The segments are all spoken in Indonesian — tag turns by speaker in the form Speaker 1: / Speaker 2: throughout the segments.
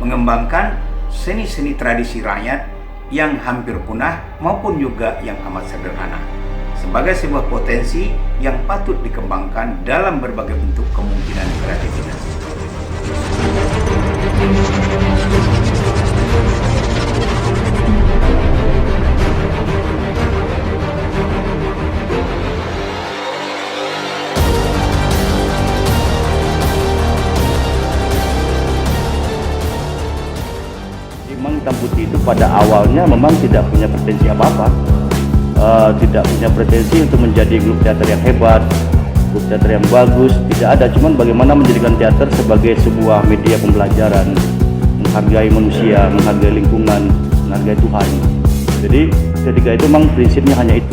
Speaker 1: mengembangkan seni-seni tradisi rakyat yang hampir punah maupun juga yang amat sederhana sebagai sebuah potensi yang patut dikembangkan dalam berbagai bentuk kemungkinan kreativitas.
Speaker 2: Memang Hitam Putih itu pada awalnya memang tidak punya pretensi apa-apa, tidak punya pretensi untuk menjadi grup teater yang hebat, grup teater yang bagus, tidak ada. Cuman bagaimana menjadikan teater sebagai sebuah media pembelajaran, menghargai manusia, menghargai lingkungan, menghargai Tuhan. Jadi ketika itu memang prinsipnya hanya itu.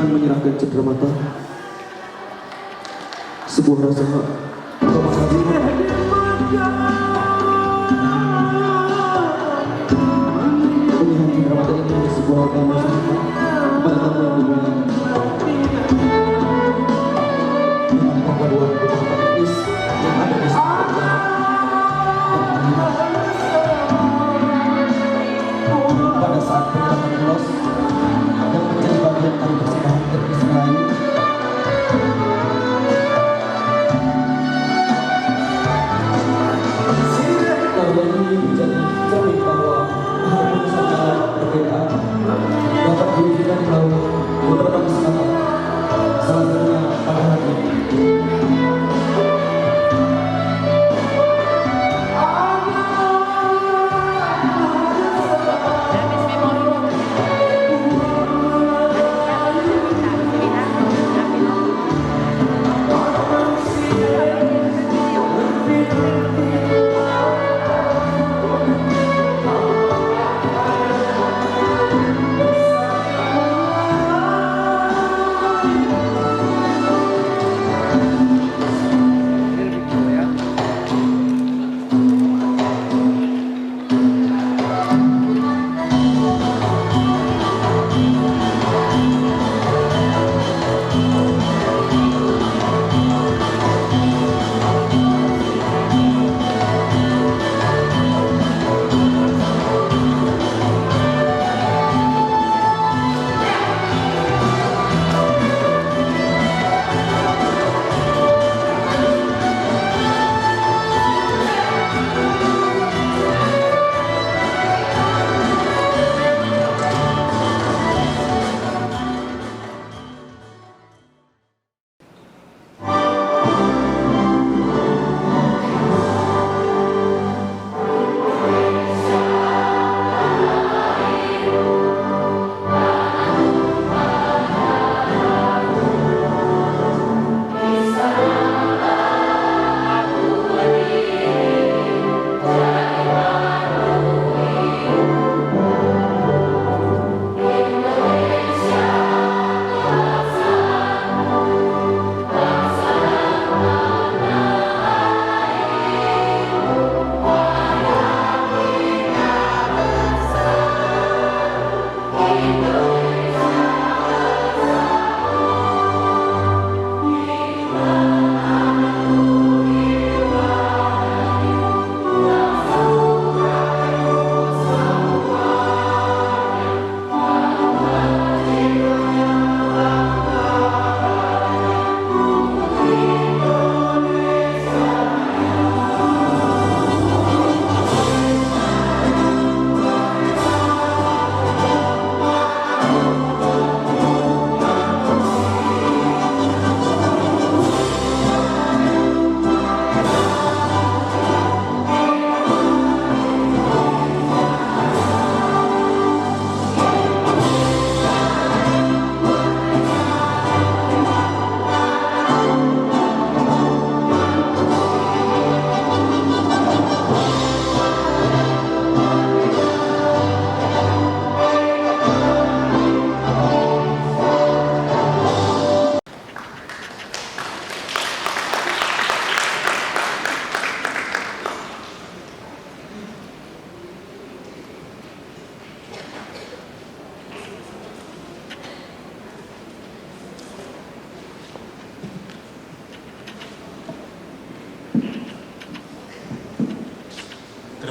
Speaker 3: Menyerahkan cendera mata, sebuah rasa kebahagiaan pemilihan cendera mata ini sebuah agama kepada tamu yang dimuliakan dengan perpaduan beberapa etnis yang ada di sekitar pada saat penyerahan ulos akan menjadi bagian dari persembahan etnis Melayu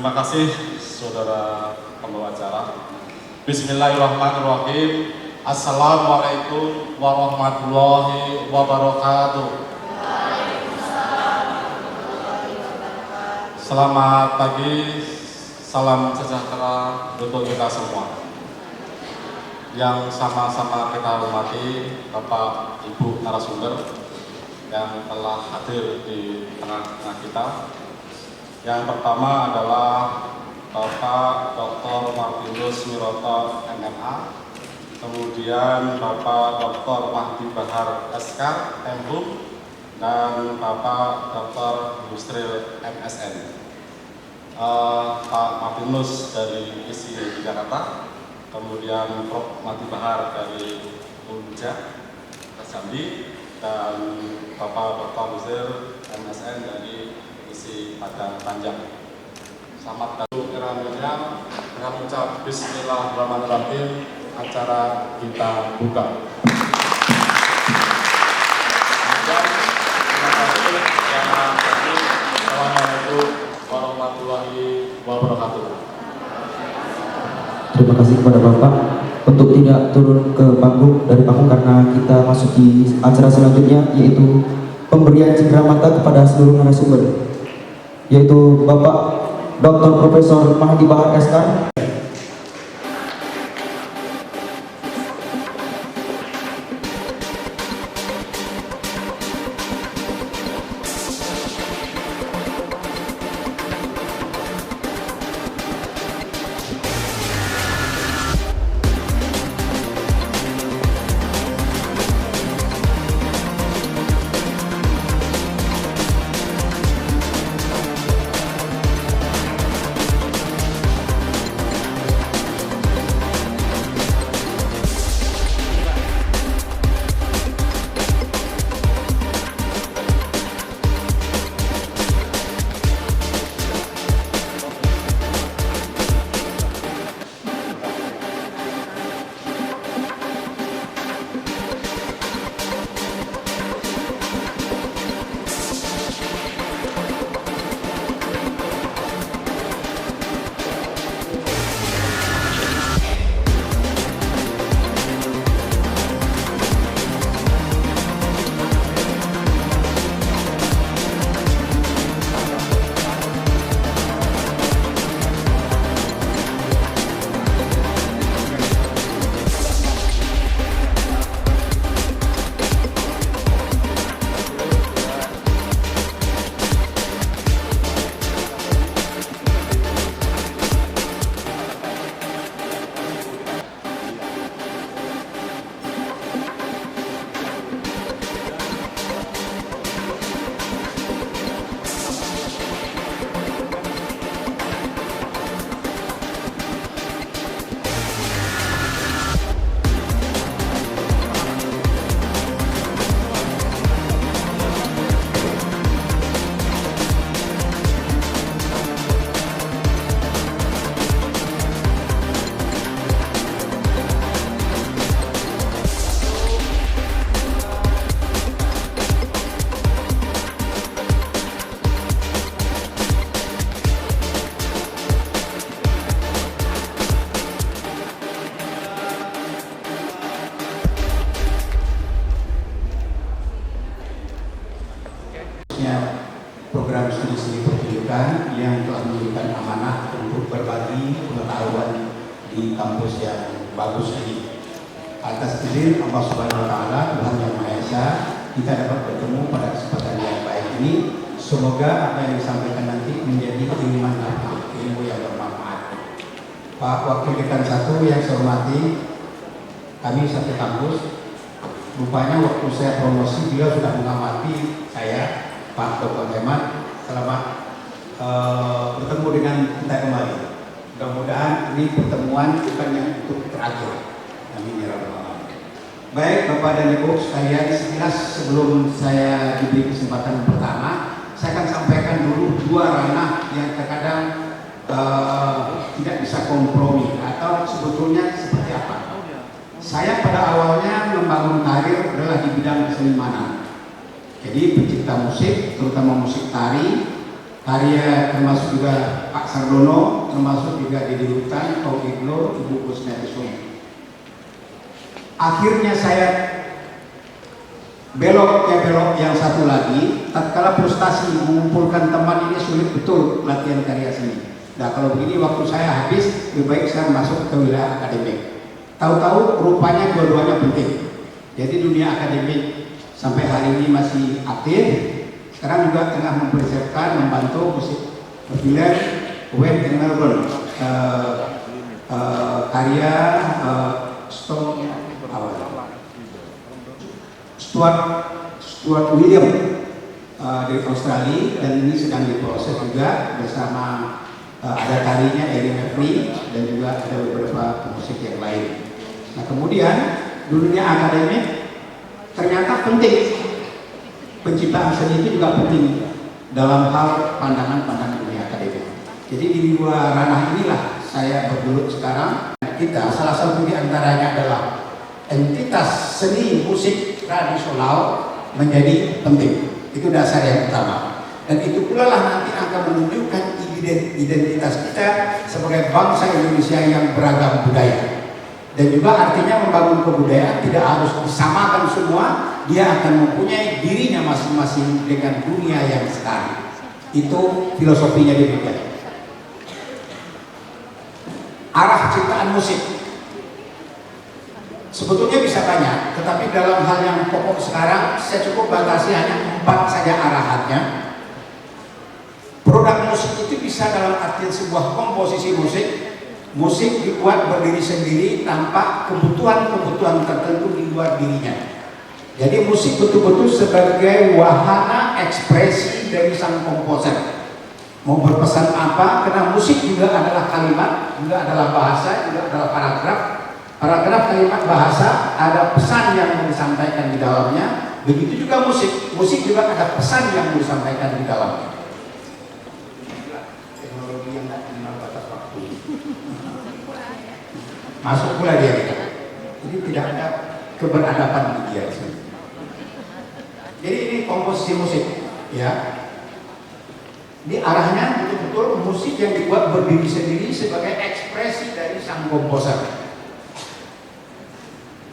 Speaker 4: Terima kasih saudara pembawa acara. Bismillahirrahmanirrahim. Assalamualaikum warahmatullahi wabarakatuh. Selamat pagi, salam sejahtera untuk kita semua. Yang sama-sama kita hormati Bapak Ibu narasumber yang telah hadir di tengah-tengah kita. Yang pertama adalah Bapak Dr. Martinus Wiroto MMA, kemudian Bapak Dr. Mahdi Bahar SK MHum, dan Bapak Dr. Yusril MSN. Pak Martinus dari ISI di Jakarta, kemudian Prof. Mahdi Bahar dari Unja Jambi, dan Bapak Dr. Yusril MSN dari ISI Padang Panjang. Selamat datang kiranya dengan ucap Bismillahirrahmanirrahim, acara kita buka. Assalamualaikum warahmatullahi wabarakatuh.
Speaker 3: Terima kasih kepada Bapak untuk tidak turun ke panggung dari panggung karena kita masuk di acara selanjutnya, yaitu pemberian cendramata kepada seluruh narasumber, yaitu Bapak Dr. Profesor Mahdi Bahar SK.
Speaker 1: Program studi pendidikan yang telah memberikan amanah untuk berbagi pengetahuan di kampus yang bagus ini. Atas izin Allah Subhanahu wa Ta'ala, Tuhan Yang Maha Esa, kita dapat bertemu pada kesempatan yang baik ini. Semoga apa yang disampaikan nanti menjadi ilmu manfaat, ilmu yang bermanfaat. Pak Wakil Dekan 1 yang saya hormati, kami satu kampus. Rupanya waktu saya promosi, beliau sudah mengamati saya, Pak Dr. Hemat. Selamat bertemu dengan kita kembali. Mudah-mudahan ini pertemuan bukan yang untuk terakhir. Amin ya rabbal alamin. Baik Bapak dan Ibu sekalian, sekilas sebelum saya diberi kesempatan pertama, saya akan sampaikan dulu dua ranah yang terkadang tidak bisa kompromi atau sebetulnya seperti apa. Saya pada awalnya membangun karir adalah di bidang kesenimanan. Jadi pencipta musik, terutama musik tari, karya termasuk juga Pak Sardono, termasuk juga Didi Hutan, Taufik Nur, Ibu Kusnetisun. Akhirnya saya belok yang satu lagi, tatkala frustasi mengumpulkan teman ini sulit betul latihan karya seni. Nah kalau begini waktu saya habis, lebih baik saya masuk ke wilayah akademik. Tahu-tahu rupanya dua-duanya penting. Jadi dunia akademik sampai hari ini masih aktif. Sekarang juga tengah mempersiapkan, membantu musik film Wayne in Melbourne, karya Stuart William dari Australia, dan ini sedang diproses juga bersama ada tarinya Erin Murphy dan juga ada beberapa musik yang lain. Nah kemudian dunia akademik ternyata penting, penciptaan seni itu juga penting dalam hal pandangan dunia akademik. Jadi di dua ranah inilah saya bergelut sekarang. Kita salah satu di antaranya adalah entitas seni musik tradisional menjadi penting. Itu dasar yang utama. Dan itu pula lah nanti akan menunjukkan identitas kita sebagai bangsa Indonesia yang beragam budaya. Dan juga artinya membangun kebudayaan tidak harus disamakan semua, dia akan mempunyai dirinya masing-masing dengan dunia yang sekarang. Itu filosofinya demikian. Arah ciptaan musik sebetulnya bisa banyak, tetapi dalam hal yang pokok sekarang saya cukup batasi hanya 4 saja arahannya. Produk musik itu bisa dalam artian sebuah komposisi musik. Musik dibuat berdiri sendiri tanpa kebutuhan tertentu di luar dirinya. Jadi musik betul-betul sebagai wahana ekspresi dari sang komposer. Mau berpesan apa? Karena musik juga adalah kalimat, juga adalah bahasa, juga adalah paragraf. Paragraf, kalimat, bahasa, ada pesan yang mau disampaikan di dalamnya. Begitu juga musik. Musik juga ada pesan yang mau disampaikan di dalamnya. Teknologi yang tidak kenal batas waktu. Masuk pula dia kita. Jadi tidak ada keberadaban di dia. Jadi ini komposisi musik, ya. Ini arahnya betul-betul musik yang dibuat berdiri sendiri sebagai ekspresi dari sang komposer.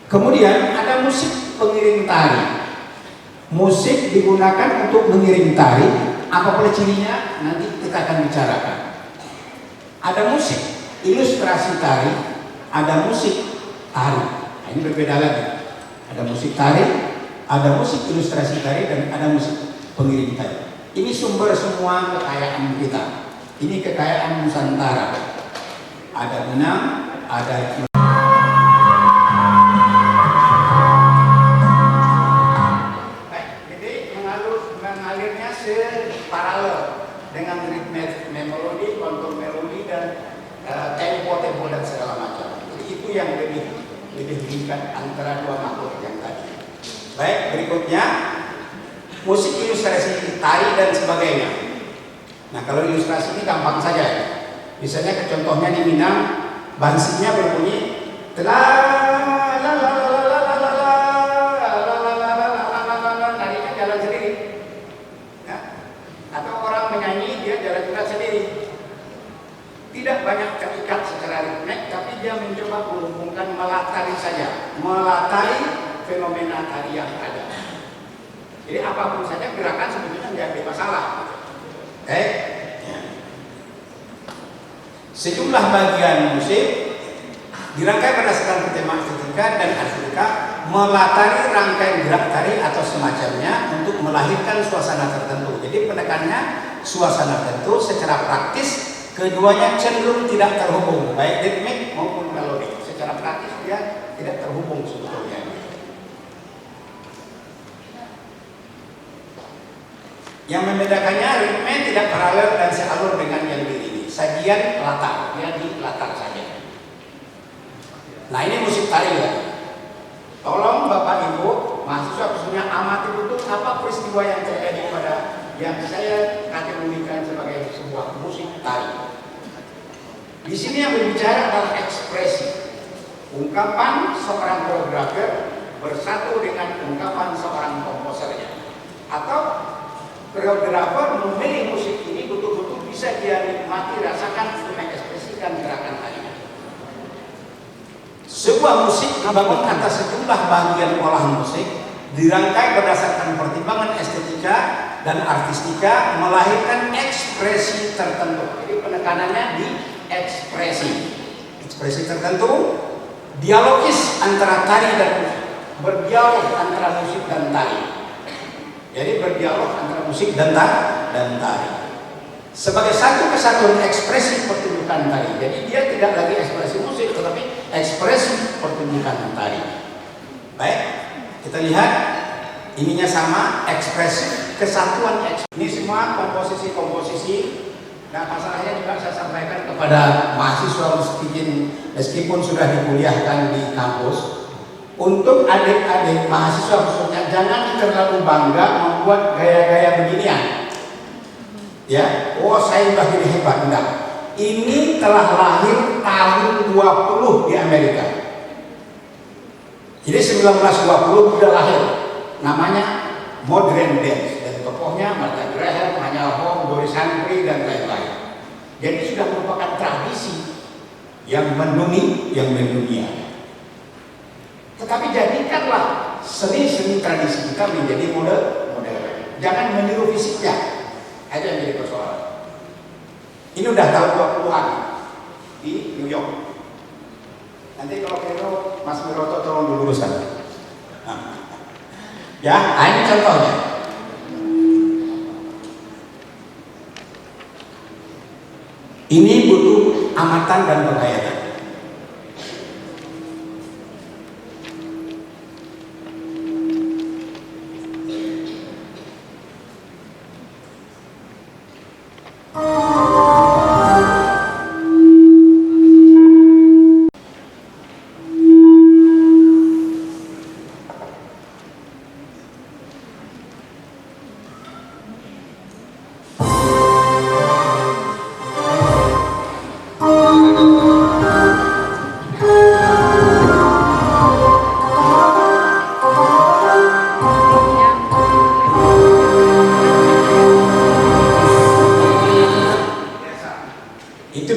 Speaker 1: Kemudian ada musik pengiring tari. Musik digunakan untuk mengiring tari. Apa pula cirinya? Nanti kita akan bicarakan. Ada musik ilustrasi tari, ada musik tari. Nah, ini berbeda lagi. Ada musik tari, ada musik ilustrasi tari, dan ada musik pengiring tari. Ini sumber semua kekayaan kita. Ini kekayaan Nusantara. Ada Minang, ada mengalirnya separalel dengan ritme melodi, kontur melodi, dan tempo dan segala macam. Jadi itu yang lebih tingkat antara dua makhluk yang tadi. Baik, berikutnya musik ilustrasi tari dan sebagainya. Nah kalau ilustrasi ini gampang saja ya. Misalnya contohnya di Minang, bansinya berbunyi narinya jalan sendiri. Atau orang menyanyi dia jalan-jalan sendiri. Tidak banyak terikat secara ritmik, tapi dia mencoba menghubungkan melatari saja, melatari fenomena tari yang ada. Jadi apapun saja gerakan sebetulnya tidak ada masalah. Sejumlah bagian musik dirangkai berdasarkan tema estetika dan estetika, melatari rangkaian gerak tari atau semacamnya untuk melahirkan suasana tertentu. Jadi penekannya suasana tertentu. Secara praktis keduanya cenderung tidak terhubung, baik ritmik maupun melodi. Secara praktis dia tidak terhubung sebetulnya. Yang membedakannya ritme tidak paralel dan sealur dengan yang ini. Sajian latar, dia di latar saja. Nah ini musik tari ya. Tolong Bapak Ibu mahasiswa khususnya amati betul apa peristiwa yang terjadi pada yang saya kategorikan sebagai sebuah musik tari. Di sini yang berbicara adalah ekspresi, ungkapan seorang koreografer bersatu dengan ungkapan seorang komposernya, atau koreografer memilih musik ini betul bisa dia nikmati, rasakan, untuk mengekspresikan gerakan tadi. Sebuah musik dibangun atas sejumlah bagian olahan musik, dirangkai berdasarkan pertimbangan estetika dan artistika, melahirkan ekspresi tertentu. Jadi penekanannya di ekspresi tertentu, dialogis antara tari dan musik, berdialog antara musik dan tari. Jadi berdialog antara musik dan tari sebagai satu kesatuan ekspresi pertunjukan tari. Jadi dia tidak lagi ekspresi musik, tetapi ekspresi pertunjukan tari. Baik, kita lihat ininya sama, ekspresi kesatuan ekspresi. Ini semua komposisi. Nah, masalahnya juga saya sampaikan kepada mahasiswa meskipun sudah dikuliahkan di kampus, untuk adik-adik mahasiswa khususnya jangan terlalu bangga membuat gaya-gaya beginian. Ya, oh saya udah gini hebat, enggak. Ini telah lahir tahun 20 di Amerika. Jadi 1920 sudah lahir. Namanya modern dance, dan tokohnya Martha Graham, Hanya Hong, Doris Humphrey dan lain-lain. Jadi sudah merupakan tradisi yang mendunia. Tetapi jadikanlah seni-seni tradisi kita menjadi modern. Jangan meniru fisiknya. Itu yang jadi persoalan. Ini udah tahun 20-an di New York. Nanti kalau perlu Mas Miroto tolong diluruskan. Ya, ini contohnya. Ini butuh amatan dan penghayatan.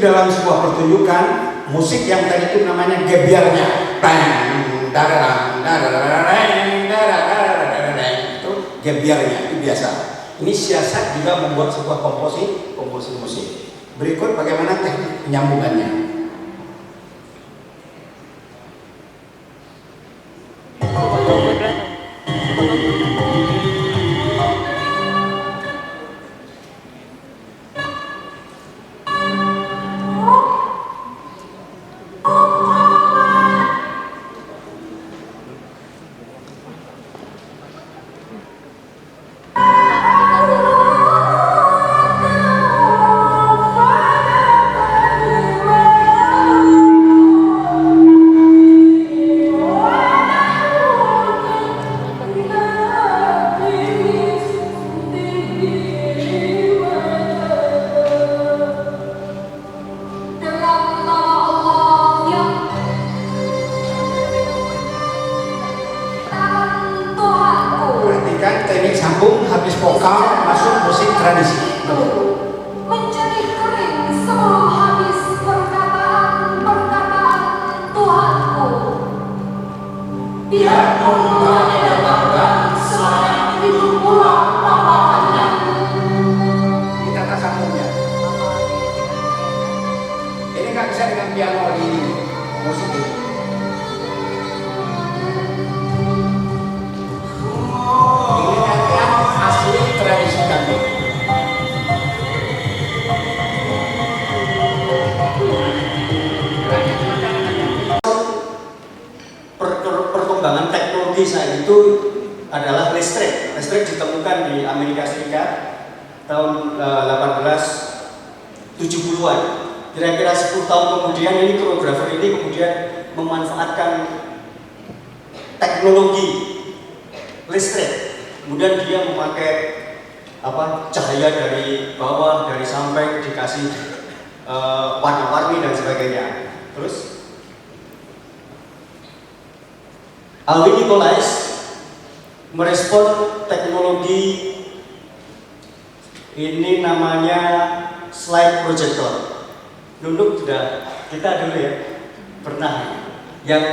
Speaker 1: Dalam sebuah pertunjukan musik yang tadi itu namanya gebiarnya, itu gebiarnya, itu biasa. Ini siasat juga membuat sebuah komposisi musik. Berikut bagaimana teknik penyambungannya. Teknik sambung habis vokal masuk musik tradisi.
Speaker 5: Menjadi kering sebelum habis perkataan Tuhanku. Biar mulai datangkan selain hidup pulang lapangannya.
Speaker 1: Kita tak sambungnya. Ini nggak bisa dengan piano di musik ini. Tradisi kami.
Speaker 6: Perkembangan teknologi saat itu adalah listrik. Listrik ditemukan di Amerika Serikat tahun 1870-an. Kira-kira 10 tahun kemudian ini koreografer ini kemudian memanfaatkan teknologi listrik. Kemudian dia memakai cahaya dari bawah, dari samping, dikasih warna-warni dan sebagainya. Terus Alvin Nicolais merespon teknologi ini namanya slide projector. Nunduk sudah, kita dulu ya pernah yang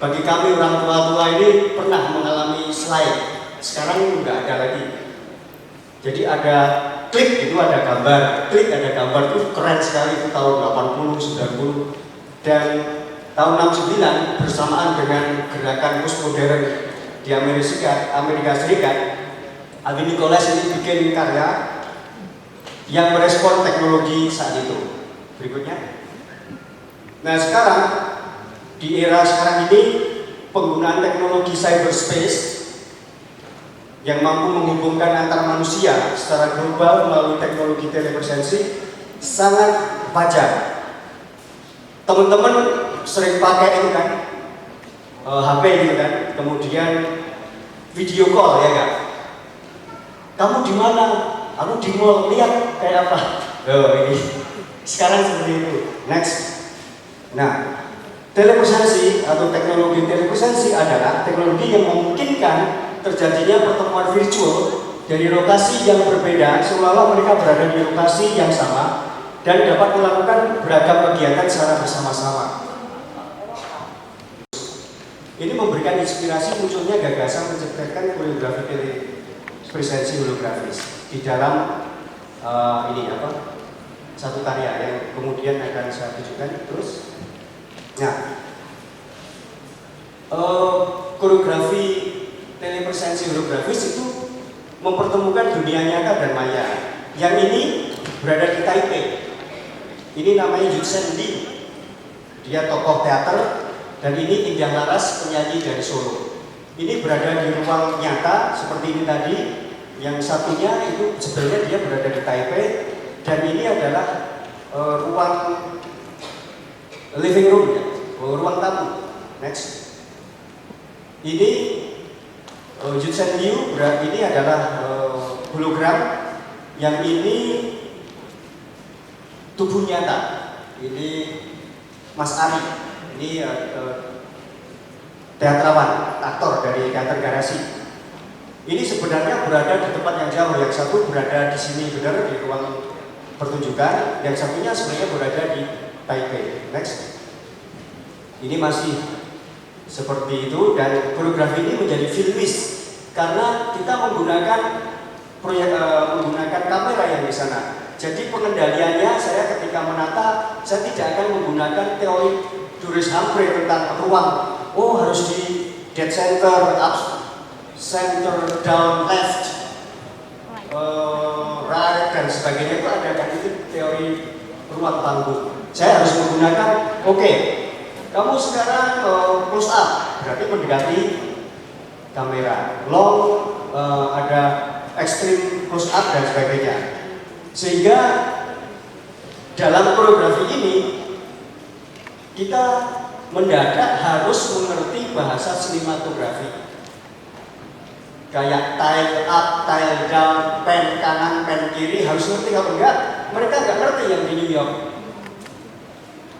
Speaker 6: bagi kami orang tua-tua ini pernah mengalami slide. Sekarang nggak ada lagi. Jadi ada klik itu ada gambar, klik ada gambar itu keren sekali itu tahun 80, 90 dan tahun 69 bersamaan dengan gerakan postmodern di Amerika Serikat, Alvin Nicholas ini bikin karya yang merespon teknologi saat itu. Berikutnya. Nah sekarang di era sekarang ini penggunaan teknologi cyberspace yang mampu menghubungkan antar manusia secara global melalui teknologi telepresensi sangat wajar. Teman-teman sering pakai itu kan, HP gitu kan, kemudian video call ya kan. Kamu di mana? Aku di mall, lihat kayak apa? Oh ini sekarang seperti itu. Next. Nah, telepresensi atau teknologi telepresensi adalah teknologi yang memungkinkan terjadinya pertemuan virtual dari lokasi yang berbeda seolah-olah mereka berada di lokasi yang sama dan dapat melakukan beragam kegiatan secara bersama-sama. Ini memberikan inspirasi munculnya gagasan menciptakan koreografi telepresensi holografis di dalam satu karya yang kemudian akan saya tunjukkan terus. Nah, koreografi telepresensi holografis itu mempertemukan dunia nyata dan maya. Yang ini berada di Taipei. Ini namanya Yutsen Li. Dia tokoh teater dan ini Indah Laras, penyanyi dari Solo. Ini berada di ruang nyata seperti ini tadi. Yang satunya itu sebenarnya dia berada di Taipei dan ini adalah ruang living room ya, ruang tamu. Next. Ini Yutsen Liu ini adalah hologram, yang ini tubuh nyata. Ini Mas Ari, ini teatrawan, aktor dari teater Garasi. Ini sebenarnya berada di tempat yang jauh. Yang satu berada di sini benar di ruang pertunjukan, yang satunya sebenarnya berada di Taipei. Next. Ini masih seperti itu dan koreografi ini menjadi filmis karena kita menggunakan kamera yang di sana. Jadi pengendaliannya saya ketika menata saya tidak akan menggunakan teori Doris Humphrey tentang ruang. Oh harus di dead center, up center, down, left, right dan sebagainya itu ada kan itu teori ruang panggung. Saya harus menggunakan kamu sekarang close up, berarti mendekati kamera. Long, ada extreme close up dan sebagainya. Sehingga dalam koreografi ini kita mendadak harus mengerti bahasa sinematografi. Kayak tile up, tile down, pen kanan, pen kiri harus ngerti. Kalau enggak, mereka nggak ngerti yang di New York.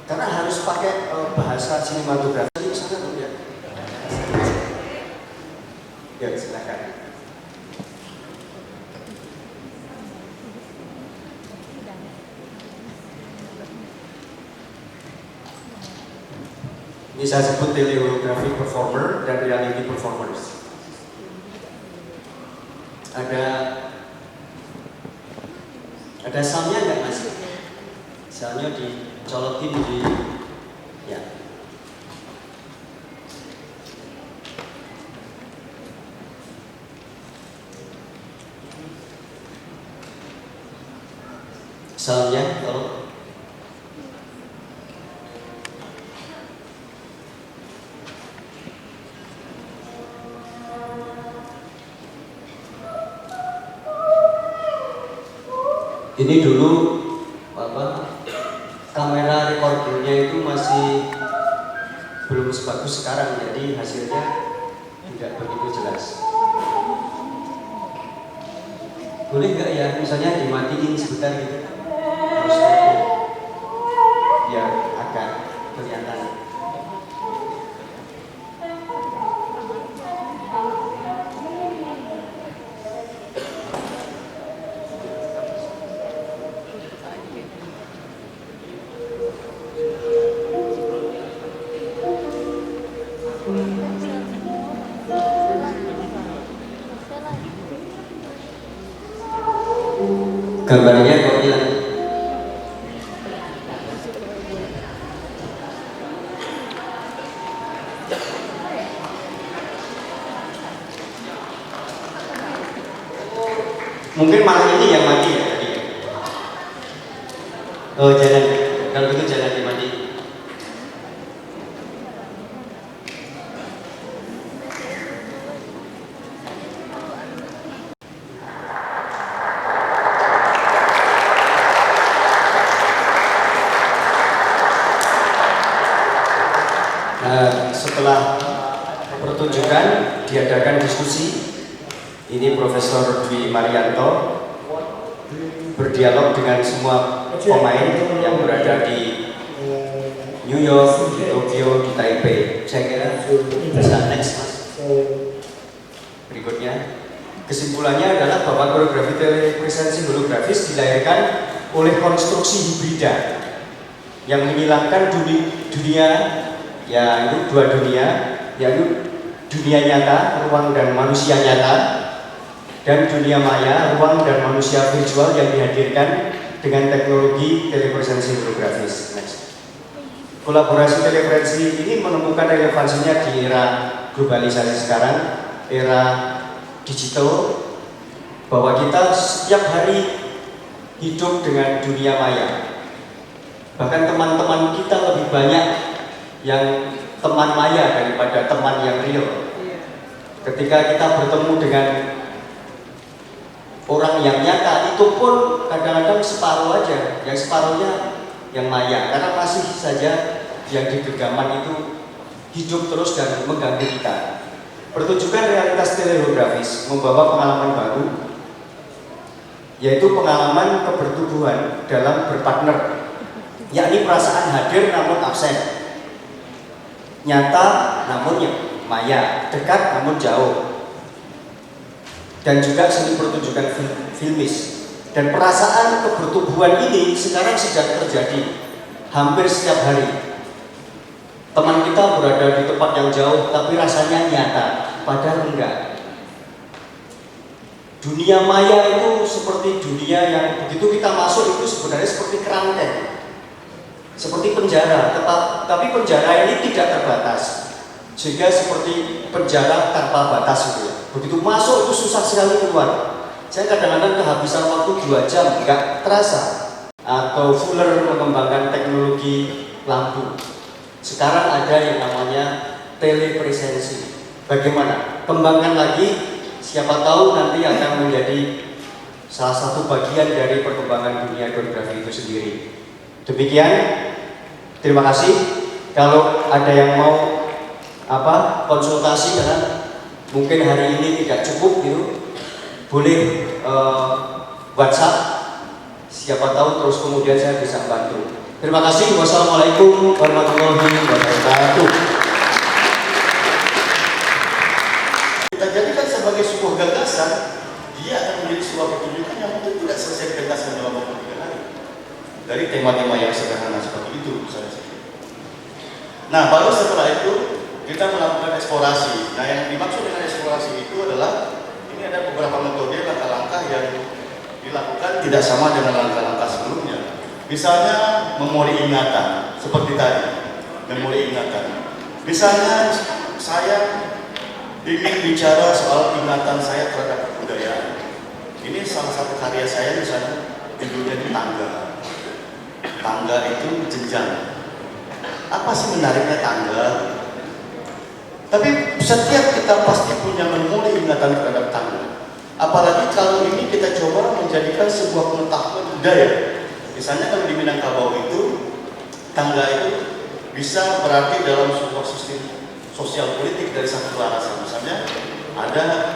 Speaker 6: Karena harus pakai bahasa sinematografi. Ya, silakan. Ini saya sebut teleolografi performer dan reality performers. Ada soundnya nggak mas? Soundnya dicolokin di ya. Soundnya kalau ini dulu kamera recordernya itu masih belum sebagus sekarang, jadi hasilnya tidak begitu jelas. Boleh nggak ya misalnya dimatiin sebentar gitu, terus biar agak kelihatan. gambarnya kok hilang. Mungkin malah ini yang mati ya tadi. Oh jangan, kalau itu jangan dimati. Setelah pertunjukan diadakan diskusi. Ini Profesor Dwi Marianto berdialog dengan semua pemain yang berada di New York, di Tokyo, di Taipei. Saya kira bisa next mas. Berikutnya, kesimpulannya adalah bahwa koreografi telepresensi holografis dilahirkan oleh konstruksi hibrida yang menghilangkan dunia, yaitu dua dunia, yaitu dunia nyata, ruang dan manusia nyata, dan dunia maya, ruang dan manusia virtual yang dihadirkan dengan teknologi telepresensi holografis. Next. Kolaborasi telepresensi ini menemukan relevansinya di era globalisasi sekarang, era digital, bahwa kita setiap hari hidup dengan dunia maya. Bahkan teman-teman kita lebih banyak yang teman maya daripada teman yang real. Ketika kita bertemu dengan orang yang nyata, itu pun kadang-kadang separuh aja, yang separuhnya yang maya, karena masih saja yang di genggaman itu hidup terus dan mengganggu kita. Pertunjukan realitas teleholografis membawa pengalaman baru, yaitu pengalaman kebertubuhan dalam berpartner, yakni perasaan hadir namun absen, nyata namun maya, dekat namun jauh, dan juga seni pertunjukan filmis. Dan perasaan kebertubuhan ini sekarang sedang terjadi hampir setiap hari. Teman kita berada di tempat yang jauh tapi rasanya nyata, padahal enggak. Dunia maya itu seperti dunia yang begitu kita masuk itu sebenarnya seperti kerangkeng, seperti penjara, tapi penjara ini tidak terbatas, sehingga seperti penjara tanpa batas itu ya. Begitu masuk itu susah sekali keluar. Saya kadang-kadang kehabisan waktu 2 jam, nggak terasa. Atau Fuller mengembangkan teknologi lampu. Sekarang ada yang namanya telepresensi. Bagaimana? Kembangkan lagi, siapa tahu nanti akan menjadi salah satu bagian dari perkembangan dunia koreografi itu sendiri. Demikian, terima kasih. Kalau ada yang mau konsultasi dengan mungkin hari ini tidak cukup gitu, boleh WhatsApp, siapa tahu terus kemudian saya bisa bantu. Terima kasih. Wassalamualaikum warahmatullahi wabarakatuh.
Speaker 7: Kita jadikan sebagai sebuah gagasan, dia akan menjadi sebuah pertunjukan yang mungkin tidak selesai gagasan dalam waktu 3 hari. Dari tema-tema yang sederhana seperti itu misalnya. Nah, baru setelah itu kita melakukan eksplorasi. Nah, yang dimaksud dengan eksplorasi itu adalah ini ada beberapa metode langkah-langkah yang dilakukan tidak sama dengan langkah-langkah sebelumnya. Misalnya memori ingatan, seperti tadi, memori ingatan. Misalnya saya ingin bicara soal ingatan saya terhadap kebudayaan. Ini salah satu karya saya, misalnya judulnya di tangga. Tangga itu jenjang. Apa sih menariknya tangga? Tapi setiap kita pasti punya memori ingatan terhadap tangga. Apalagi kalau ini kita coba menjadikan sebuah pengetahuan budaya. Misalnya kalau di Minangkabau itu, tangga itu bisa berarti dalam sebuah sistem sosial politik dari satu kelarasan. Misalnya ada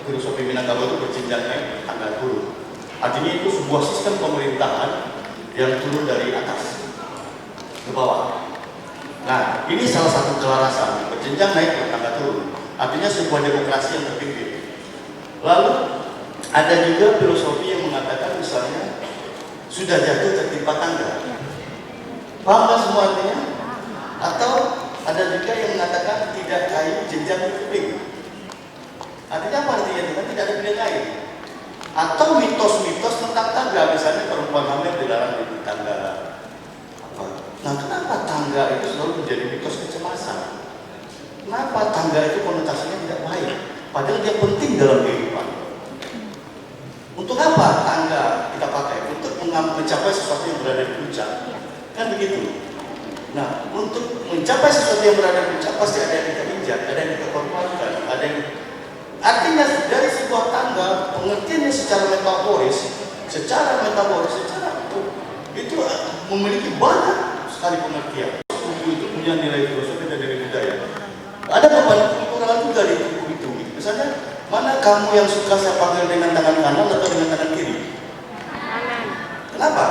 Speaker 7: filosofi Minangkabau itu berjenjang naik, tangga turun. Artinya itu sebuah sistem pemerintahan yang turun dari atas ke bawah. Nah, ini salah satu kelarasan, berjenjang naik, tangga turun. Artinya sebuah demokrasi yang terpimpin. Lalu ada juga filosofi yang mengatakan misalnya sudah jatuh tertimpa tangga. Paham nggak semua artinya? Atau ada juga yang mengatakan tidak kayu jenjang di kuping. Artinya apa artinya? Kan tidak ada pilihan lain. Atau mitos-mitos tentang tangga, misalnya perempuan hamil dilarang di tangga. Nah, kenapa tangga itu selalu menjadi mitos kecemasan? Kenapa tangga itu konotasinya tidak baik? Padahal dia penting dalam kehidupan. Untuk apa tangga kita pakai? Untuk mencapai sesuatu yang berada di puncak. Kan begitu. Nah, untuk mencapai sesuatu yang berada di puncak pasti ada yang kita injak, ada yang kita korbankan, ada yang... Artinya dari sebuah tangga, pengertiannya secara metaforis, itu memiliki banyak sekali pengertian. Tubuh itu punya nilai filosofi dan nilai budaya. Ada kekurangan juga di tubuh itu. Misalnya, mana kamu yang suka saya panggil dengan tangan kanan atau dengan tangan kiri? Kenapa?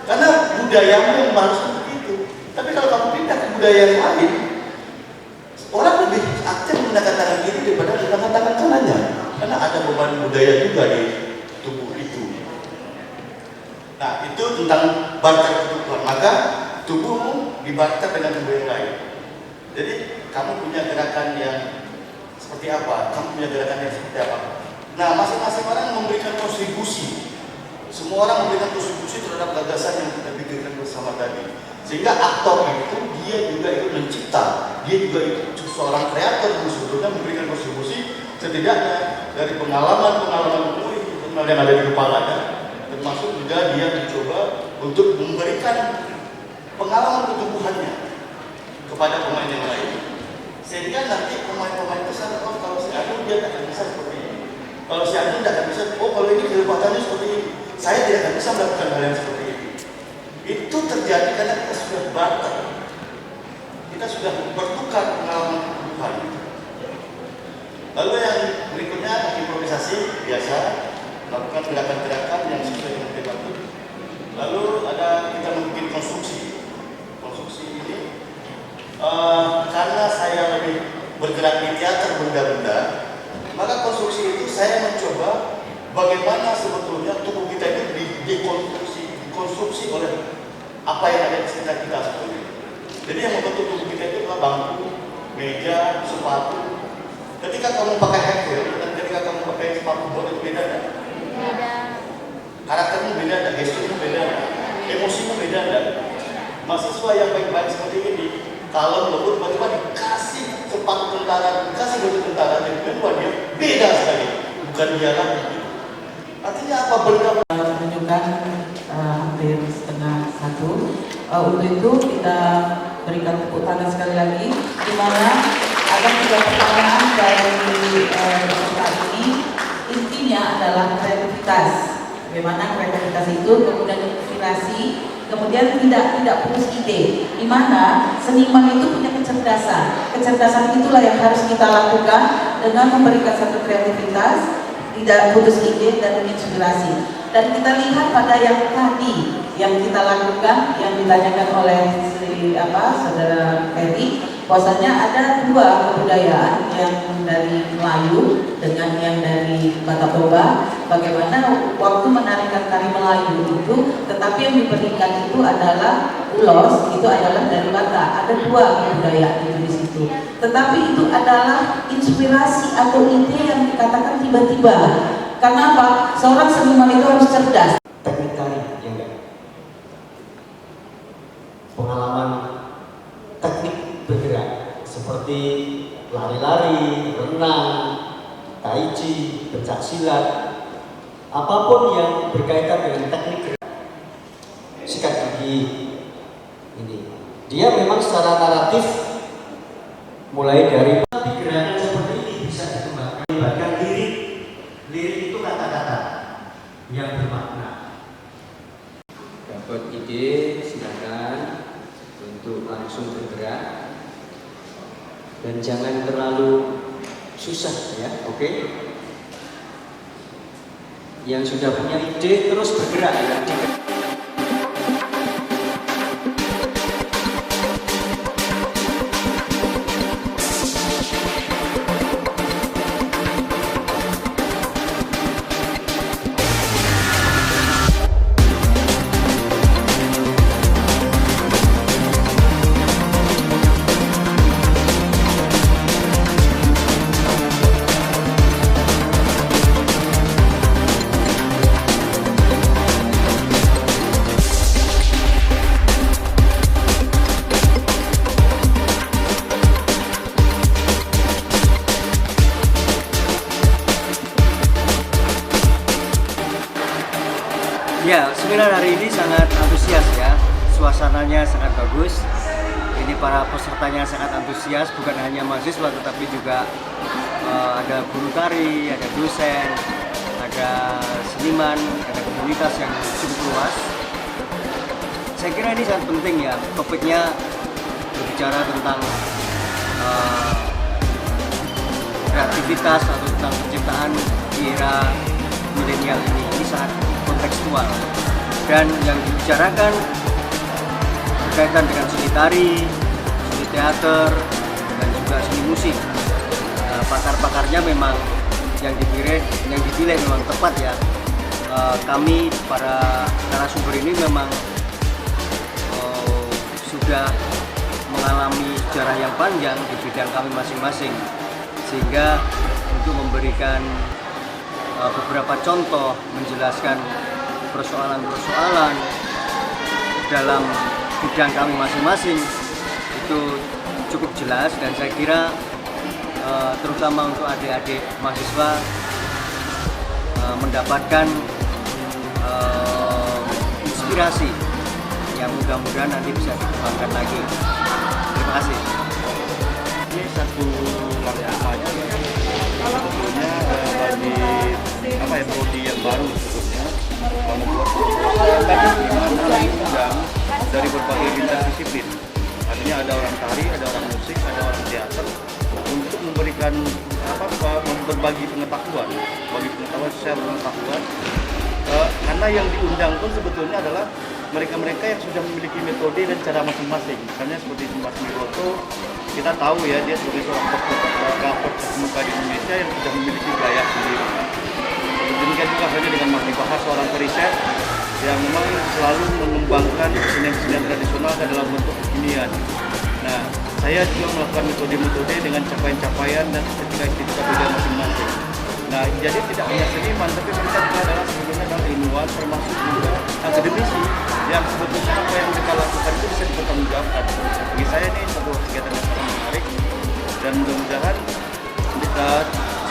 Speaker 7: Karena budayamu yang harus begitu. Tapi kalau kamu pindah ke budaya yang lain, orang lebih aktif menggunakan tangan kiri daripada menggunakan tangan kanannya. Karena ada beban budaya juga di tubuh itu. Nah, itu tentang barter ketubuhan. Maka tubuhmu dibarter dengan tubuh yang lain. Jadi, kamu punya gerakan yang seperti apa? Kamu punya gerakan yang seperti apa? Nah, masing-masing orang memberikan kontribusi. Semua orang memberikan kontribusi terhadap gagasan yang kita pikirkan bersama tadi. Sehingga aktor itu, dia juga ikut mencipta. Dia juga ikut seorang kreator yang sebetulnya memberikan kontribusi setidaknya dari pengalaman-pengalaman yang ada di kepalanya. Termasuk juga dia mencoba untuk memberikan pengalaman ketubuhannya kepada pemain yang lain. Sehingga nanti pemain-pemain itu sadar, oh kalau si Anu dia tidak bisa seperti ini. Kalau si Anu tidak bisa, oh kalau ini kehebatannya seperti ini. Saya tidak akan bisa melakukan hal yang seperti ini. Itu terjadi karena kita sudah barter. Kita sudah bertukar pengalaman ketubuhan. Lalu yang berikutnya improvisasi biasa, melakukan gerakan-gerakan yang sesuai dengan tema. Lalu ada kita membuat konstruksi. Konstruksi ini karena saya lebih bergerak di teater benda-benda, maka konstruksi itu saya mencoba bagaimana sebetulnya tubuh kita itu dikonstruksi oleh apa yang ada di sekitar kita sebetulnya. Jadi yang membentuk tubuh kita itu adalah bangku, meja, sepatu. Ketika kamu pakai high heel dan ketika kamu pakai sepatu bot itu beda kan? Beda. Karaktermu beda, dan gesturmu beda, emosimu beda kan? Mahasiswa yang baik-baik seperti ini, kalau lembut bagaimana dikasih sepatu tentara, dikasih baju tentara, dan kedua dia beda sekali, bukan dia lagi. Artinya apa benda
Speaker 8: menunjukkan hampir setengah satu. Untuk itu kita berikan tepuk tangan sekali lagi, di mana ada 3 pertanyaan dari peserta ini. Intinya adalah kreativitas. Bagaimana kreativitas itu, kemudian inspirasi, kemudian tidak putus ide. Di mana seniman itu punya kecerdasan. Kecerdasan itulah yang harus kita lakukan dengan memberikan satu kreativitas, tidak putus ide dan inspirasi. Dan kita lihat pada yang tadi yang kita lakukan, yang ditanyakan oleh saudara Ferry, bahwasanya ada 2 kebudayaan, yang dari Melayu dengan yang dari Batak Toba. Bagaimana waktu menarikan tari Melayu itu, tetapi yang diberikan itu adalah ulos, itu adalah dari Batak. Ada 2 kebudayaan di situ. Tetapi itu adalah inspirasi atau ide yang dikatakan tiba-tiba. Karena apa? Seorang seniman itu harus cerdas.
Speaker 6: Teknik tari, ya enggak? Pengalaman teknik bergerak seperti lari-lari, renang, tai chi, pencak silat, apapun yang berkaitan dengan teknik gerak. Sikat gigi ini, dia memang secara naratif mulai dari gerakan seperti ini bisa dikembangkan, bahkan lirik itu kata-kata yang bermakna.
Speaker 9: Dapat ide, silakan untuk langsung bergerak dan jangan terlalu susah ya, oke? Yang sudah punya ide terus bergerak ya. Seminar hari ini sangat antusias ya, suasananya sangat bagus. Ini para pesertanya sangat antusias, bukan hanya mahasiswa tetapi juga ada guru tari, ada dosen, ada seniman, ada komunitas yang cukup luas. Saya kira ini sangat penting ya, topiknya berbicara tentang kreativitas atau tentang penciptaan di era milenial ini sangat kontekstual. Dan yang dibicarakan berkaitan dengan seni tari, seni teater, dan juga seni musik. Pakar-pakarnya memang yang dipilih memang tepat ya. Kami para narasumber ini memang sudah mengalami sejarah yang panjang di bidang kami masing-masing, sehingga untuk memberikan beberapa contoh menjelaskan persoalan-persoalan dalam bidang kami masing-masing itu cukup jelas, dan saya kira terutama untuk adik-adik mahasiswa mendapatkan inspirasi yang mudah-mudahan nanti bisa dikembangkan lagi. Terima kasih.
Speaker 2: Ini satu langkah maju sebetulnya bagi prodi yang baru sebetulnya membuat di mana diundang dari berbagai lintas disiplin. Artinya ada orang tari, ada orang musik, ada orang teater untuk memberikan berbagi pengetahuan, secara pengetahuan. Karena yang diundang pun sebetulnya adalah mereka-mereka yang sudah memiliki metode dan cara masing-masing. Misalnya seperti Mas Miroto, kita tahu ya dia sebagai seorang fotografer terkemuka di Indonesia yang sudah memiliki gaya sendiri. Demikian juga halnya dengan Mas Dibahas, seorang periset yang memang selalu mengembangkan kesenian-kesenian tradisional dalam bentuk kekinian. Nah, saya juga melakukan metode-metode dengan capaian-capaian dan estetika beda masing-masing. Nah, jadi tidak hanya seniman, tapi mereka juga adalah sebetulnya adalah ilmuwan, termasuk juga akademisi yang sebetulnya apa yang mereka lakukan itu bisa dipertanggungjawabkan. Bagi saya ini satu kegiatan yang sangat menarik, dan mudah-mudahan kita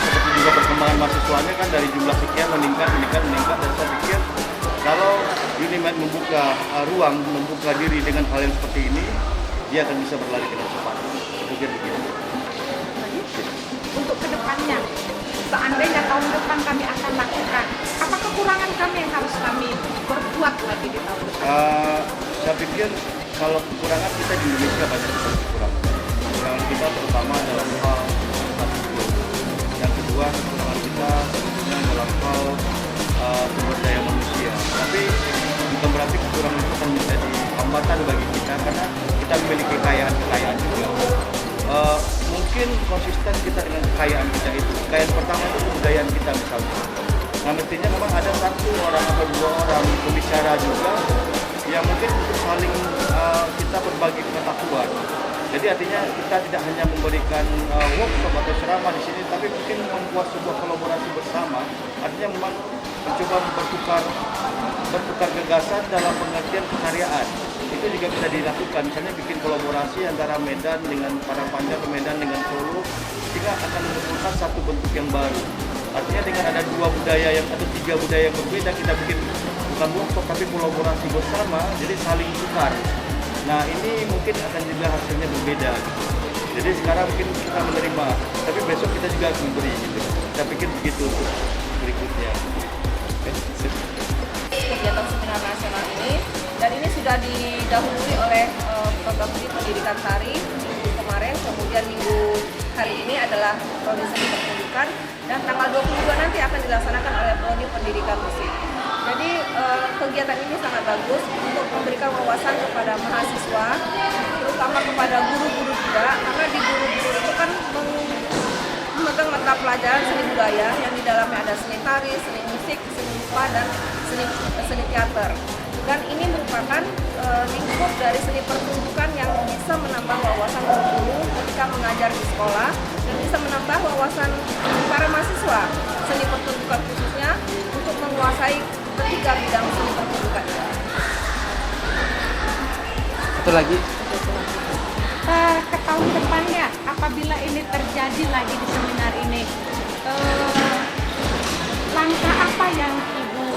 Speaker 2: seperti juga perkembangan mahasiswanya kan dari jumlah sekian meningkat, dan saya pikir kalau Unimed membuka ruang, membuka diri dengan hal yang seperti ini, dia akan bisa berlari dengan cepat. Saya begitu.
Speaker 5: Untuk kedepannya, seandainya tahun depan kami akan lakukan, apa kekurangan kami yang harus kami perbuat lagi di tahun depan?
Speaker 2: Saya pikir kalau kekurangan kita di Indonesia banyak kekurangan. Kekurangan kita terutama dalam hal infrastruktur. Yang kedua, kekurangan kita sebetulnya dalam hal sumber daya manusia. Tapi bukan berarti kekurangan itu akan menjadi hambatan bagi kita, karena kita memiliki kekayaan juga. Mungkin konsisten kita dengan kekayaan kita itu. Kekayaan pertama itu kebudayaan kita misalnya. Nah, mestinya memang ada satu orang atau dua orang pembicara juga yang mungkin untuk saling kita berbagi pengetahuan. Jadi artinya kita tidak hanya memberikan workshop atau ceramah di sini, tapi mungkin membuat sebuah kolaborasi bersama. Artinya memang mencoba bertukar gagasan dalam pengertian kekaryaan. Itu juga bisa dilakukan, misalnya bikin kolaborasi antara Medan dengan Padang atau Medan dengan Solo, sehingga akan menemukan satu bentuk yang baru. Artinya dengan ada dua budaya atau tiga budaya yang berbeda, kita bikin bukan workshop tapi kolaborasi bersama, jadi saling tukar. Nah, ini mungkin akan juga hasilnya berbeda gitu. Jadi sekarang mungkin kita menerima, tapi besok kita juga akan memberi gitu. Saya pikir begitu untuk berikutnya.
Speaker 10: Kegiatan seminar nasional ini, dan ini sudah didahului oleh program studi pendidikan tari minggu kemarin, kemudian minggu hari ini adalah prodi seni pertunjukan, dan tanggal 22 nanti akan dilaksanakan oleh prodi pendidikan musik. Jadi kegiatan ini sangat bagus untuk memberikan wawasan kepada mahasiswa, terutama kepada guru-guru juga, karena di guru-guru itu kan memegang mata pelajaran seni budaya yang di dalamnya ada seni tari, seni musik, seni rupa, dan seni teater. Dan ini merupakan lingkup dari seni pertunjukan yang bisa menambah wawasan guru ketika mengajar di sekolah, dan bisa menambah wawasan para mahasiswa seni pertunjukan khususnya untuk menguasai ketiga bidang seni pertunjukan.
Speaker 9: Satu lagi.
Speaker 5: Ke tahun depannya, apabila ini terjadi lagi di seminar ini, langkah apa yang Ibu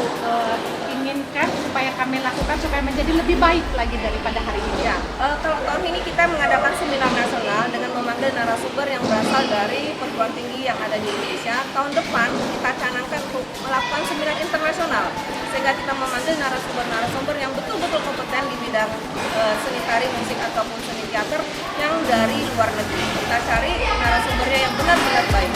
Speaker 5: ingin inginkan supaya kami lakukan supaya menjadi lebih baik lagi daripada hari ini?
Speaker 10: Ya, kalau tahun ini kita mengadakan seminar nasional dengan memanggil narasumber yang berasal dari perguruan tinggi yang ada di Indonesia. Tahun depan kita canangkan untuk melakukan seminar internasional, sehingga kita memanggil narasumber-narasumber yang betul-betul kompeten di bidang seni tari, musik ataupun seni teater yang dari luar negeri. Kita cari narasumbernya yang benar-benar baik.